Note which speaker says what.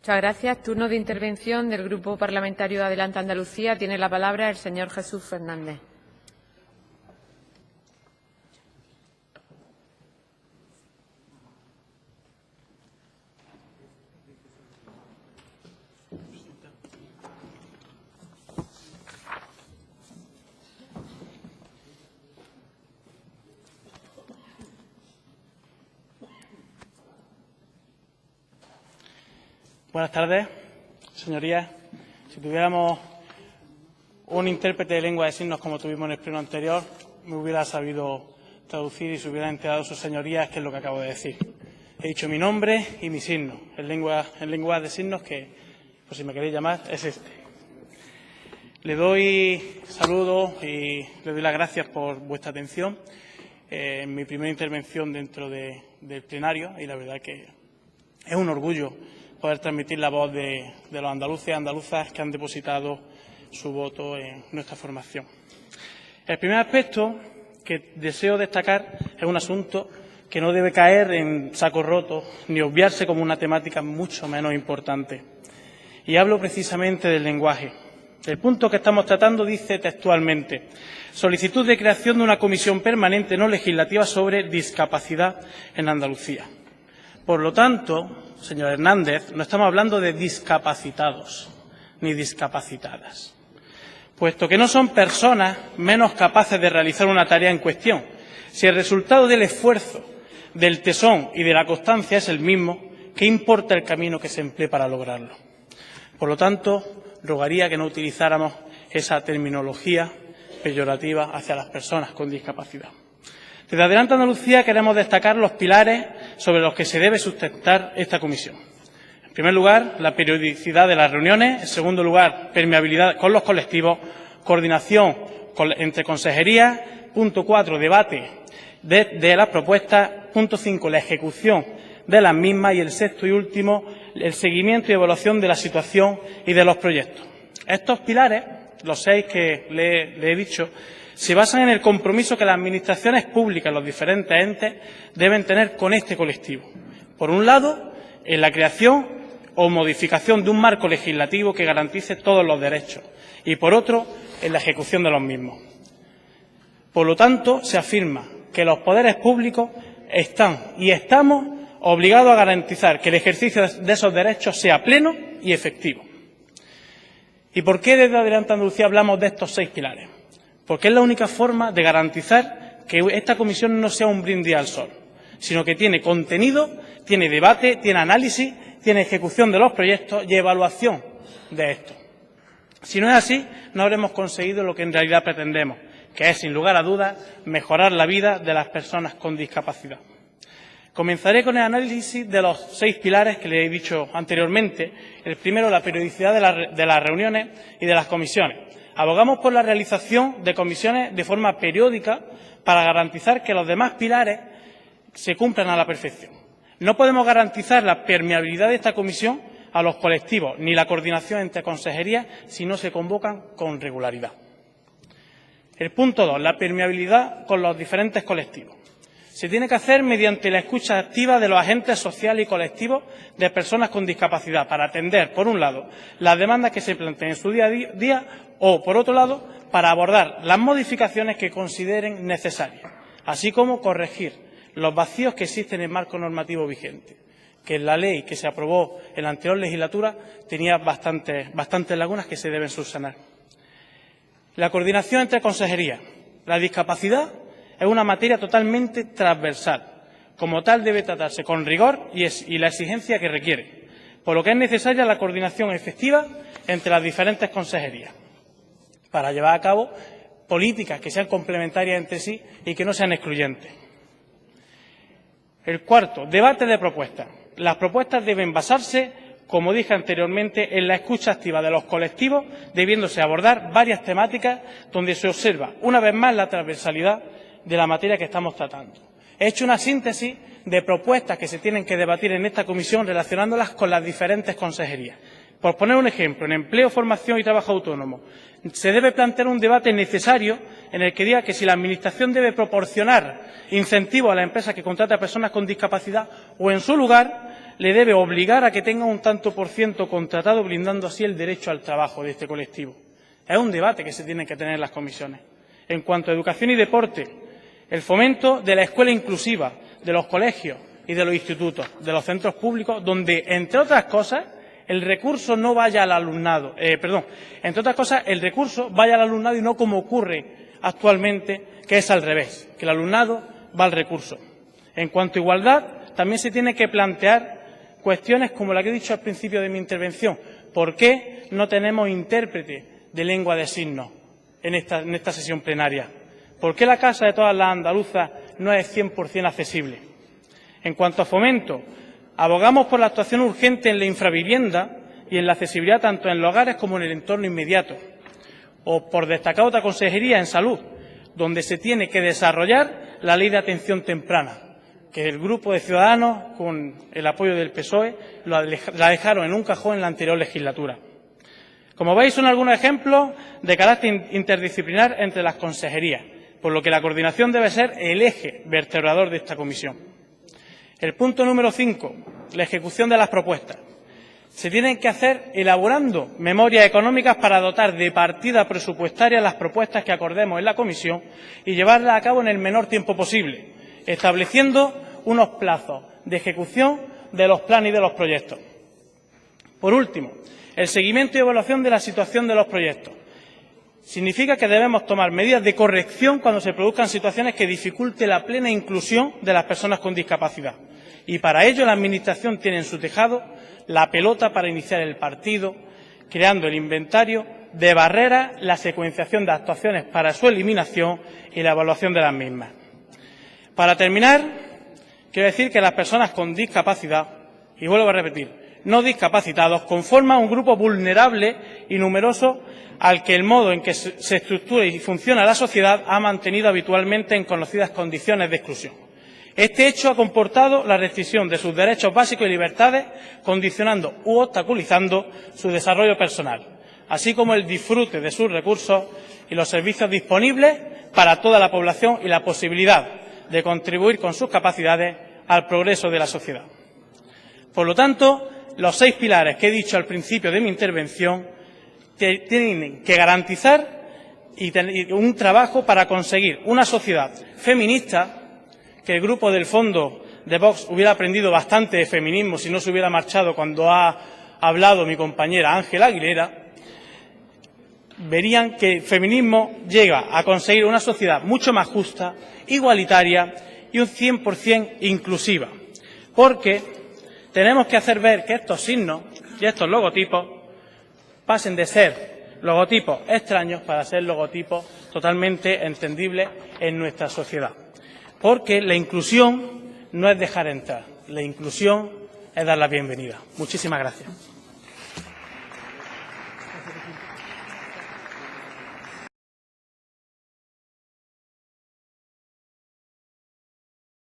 Speaker 1: Muchas gracias. Turno de intervención del Grupo Parlamentario Adelante Andalucía. Tiene la palabra el señor Jesús Fernández.
Speaker 2: Buenas tardes, señorías. Si tuviéramos un intérprete de lengua de signos como tuvimos en el pleno anterior, me hubiera sabido traducir y se hubiera enterado sus señorías qué es lo que acabo de decir. He dicho mi nombre y mi signo. En lengua de signos, que, por si me queréis llamar, es este. Le doy saludos y le doy las gracias por vuestra atención en mi primera intervención dentro del plenario, y la verdad que es un orgullo poder transmitir la voz de los andaluces y andaluzas que han depositado su voto en nuestra formación. El primer aspecto que deseo destacar es un asunto que no debe caer en saco roto ni obviarse como una temática mucho menos importante. Y hablo precisamente del lenguaje. El punto que estamos tratando dice textualmente: solicitud de creación de una comisión permanente no legislativa sobre discapacidad en Andalucía. Por lo tanto, señor Hernández, no estamos hablando de discapacitados ni discapacitadas, puesto que no son personas menos capaces de realizar una tarea en cuestión, si el resultado del esfuerzo, del tesón y de la constancia es el mismo, ¿qué importa el camino que se emplee para lograrlo? Por lo tanto, rogaría que no utilizáramos esa terminología peyorativa hacia las personas con discapacidad. Desde Adelante Andalucía queremos destacar los pilares sobre los que se debe sustentar esta comisión. En primer lugar, la periodicidad de las reuniones. En segundo lugar, permeabilidad con los colectivos, coordinación entre consejerías. Punto 4, debate de las propuestas. Punto 5, la ejecución de las mismas. Y el sexto y último, el seguimiento y evaluación de la situación y de los proyectos. Estos pilares, los 6 que le he dicho, se basan en el compromiso que las administraciones públicas, los diferentes entes, deben tener con este colectivo. Por un lado, en la creación o modificación de un marco legislativo que garantice todos los derechos, y por otro, en la ejecución de los mismos. Por lo tanto, se afirma que los poderes públicos están y estamos obligados a garantizar que el ejercicio de esos derechos sea pleno y efectivo. ¿Y por qué desde Adelante Andalucía hablamos de estos 6 pilares? Porque es la única forma de garantizar que esta comisión no sea un brindis al sol, sino que tiene contenido, tiene debate, tiene análisis, tiene ejecución de los proyectos y evaluación de estos. Si no es así, no habremos conseguido lo que en realidad pretendemos, que es, sin lugar a dudas, mejorar la vida de las personas con discapacidad. Comenzaré con el análisis de los 6 pilares que le he dicho anteriormente. El primero, la periodicidad de las reuniones y de las comisiones. Abogamos por la realización de comisiones de forma periódica para garantizar que los demás pilares se cumplan a la perfección. No podemos garantizar la permeabilidad de esta comisión a los colectivos ni la coordinación entre consejerías si no se convocan con regularidad. El punto 2, la permeabilidad con los diferentes colectivos. Se tiene que hacer mediante la escucha activa de los agentes sociales y colectivos de personas con discapacidad para atender, por un lado, las demandas que se planteen en su día a día o, por otro lado, para abordar las modificaciones que consideren necesarias, así como corregir los vacíos que existen en el marco normativo vigente, que en la ley que se aprobó en la anterior legislatura tenía bastantes lagunas que se deben subsanar. La coordinación entre consejerías. La discapacidad es una materia totalmente transversal. Como tal, debe tratarse con rigor y la exigencia que requiere, por lo que es necesaria la coordinación efectiva entre las diferentes consejerías para llevar a cabo políticas que sean complementarias entre sí y que no sean excluyentes. El cuarto, debate de propuestas. Las propuestas deben basarse, como dije anteriormente, en la escucha activa de los colectivos, debiéndose abordar varias temáticas donde se observa, una vez más, la transversalidad de la materia que estamos tratando. He hecho una síntesis de propuestas que se tienen que debatir en esta comisión relacionándolas con las diferentes consejerías. Por poner un ejemplo, en empleo, formación y trabajo autónomo, se debe plantear un debate necesario en el que diga que si la Administración debe proporcionar incentivos a las empresas que contratan a personas con discapacidad o, en su lugar, le debe obligar a que tenga un tanto por ciento contratado, blindando así el derecho al trabajo de este colectivo. Es un debate que se tiene que tener en las comisiones. En cuanto a educación y deporte, el fomento de la escuela inclusiva, de los colegios y de los institutos, de los centros públicos, donde, entre otras cosas, el recurso no vaya al alumnado, entre otras cosas, el recurso vaya al alumnado y no como ocurre actualmente, que es al revés, que el alumnado va al recurso. En cuanto a igualdad, también se tiene que plantear cuestiones como la que he dicho al principio de mi intervención. ¿Por qué no tenemos intérprete de lengua de signos en esta sesión plenaria? ¿Por qué la Casa de Todas las Andaluzas no es 100% accesible? En cuanto a fomento, abogamos por la actuación urgente en la infravivienda y en la accesibilidad tanto en los hogares como en el entorno inmediato. O por destacar otra consejería en salud, donde se tiene que desarrollar la ley de atención temprana, que el grupo de Ciudadanos, con el apoyo del PSOE, la dejaron en un cajón en la anterior legislatura. Como veis, son algunos ejemplos de carácter interdisciplinar entre las consejerías, por lo que la coordinación debe ser el eje vertebrador de esta comisión. El punto número 5, la ejecución de las propuestas. Se tienen que hacer elaborando memorias económicas para dotar de partida presupuestaria las propuestas que acordemos en la comisión y llevarlas a cabo en el menor tiempo posible, estableciendo unos plazos de ejecución de los planes y de los proyectos. Por último, el seguimiento y evaluación de la situación de los proyectos. Significa que debemos tomar medidas de corrección cuando se produzcan situaciones que dificulten la plena inclusión de las personas con discapacidad. Y para ello la Administración tiene en su tejado la pelota para iniciar el partido, creando el inventario de barreras, la secuenciación de actuaciones para su eliminación y la evaluación de las mismas. Para terminar, quiero decir que las personas con discapacidad, y vuelvo a repetir, no discapacitados, conforman un grupo vulnerable y numeroso al que el modo en que se estructura y funciona la sociedad ha mantenido habitualmente en conocidas condiciones de exclusión. Este hecho ha comportado la restricción de sus derechos básicos y libertades, condicionando u obstaculizando su desarrollo personal, así como el disfrute de sus recursos y los servicios disponibles para toda la población y la posibilidad de contribuir con sus capacidades al progreso de la sociedad. Por lo tanto, los 6 pilares que he dicho al principio de mi intervención tienen que garantizar un trabajo para conseguir una sociedad feminista, que el grupo del fondo de Vox hubiera aprendido bastante de feminismo si no se hubiera marchado cuando ha hablado mi compañera Ángela Aguilera. Verían que el feminismo llega a conseguir una sociedad mucho más justa, igualitaria y un 100% inclusiva, porque tenemos que hacer ver que estos signos y estos logotipos pasen de ser logotipos extraños para ser logotipos totalmente entendibles en nuestra sociedad. Porque la inclusión no es dejar entrar, la inclusión es dar la bienvenida. Muchísimas gracias.